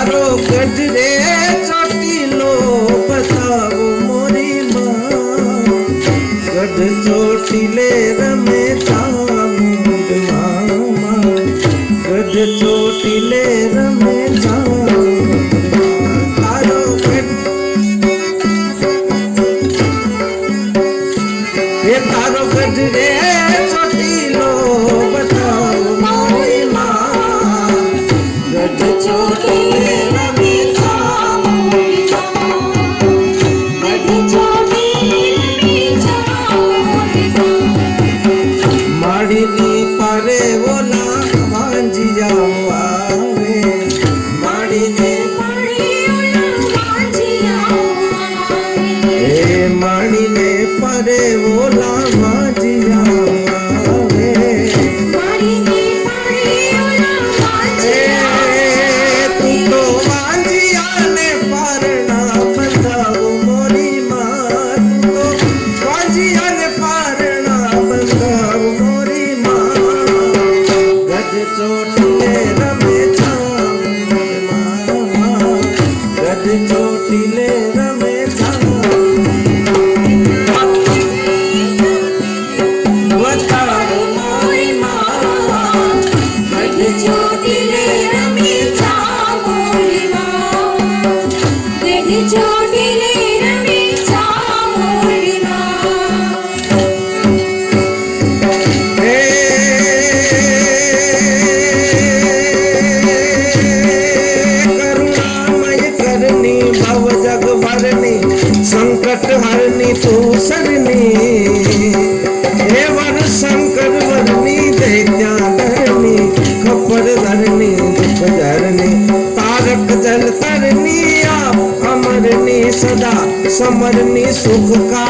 तारो गढ़ रे चोटीलो बताओ मोरी माँ गढ़ चोटीले रमे चामुंड मामा गढ़ चोटीले रमे चामुंड तारो गढ़ ये तारो गढ़ रे चोटीलो बताओ मोरी माँ गढ़ चोटीले रमे चामुंड गढ़ चोटीले रमे चामुंड माड़ीनी पारे बोला वांजिया आवे माड़ीने पारे बोला वांजिया आवे ए माड़ीने पारे बोला वांजिया आवे माड़ीने पारे बोला वांजिया तू तो वांजिया ने पारना बंधाओ मोरी माँ तू तो वांजिया ने पारना बंधाओ मोरी माँ गढ़ चोटीले रमे चामुंड मामा गढ़ चोटीले रमे चामुंड बताओ मोरी माँ गढ़ चोटीले रमे चामुंड माँ गढ़ चोटीले रमे चामुंड माँ करुणामय करनी भव जग भरनी संकट हरनी तू सरनी हे वर शंकर वरनी दैत्या धरनी खपर धरनी दुख धरनी तारक जल तरनी आप अमरनी सदा समरनी सुख का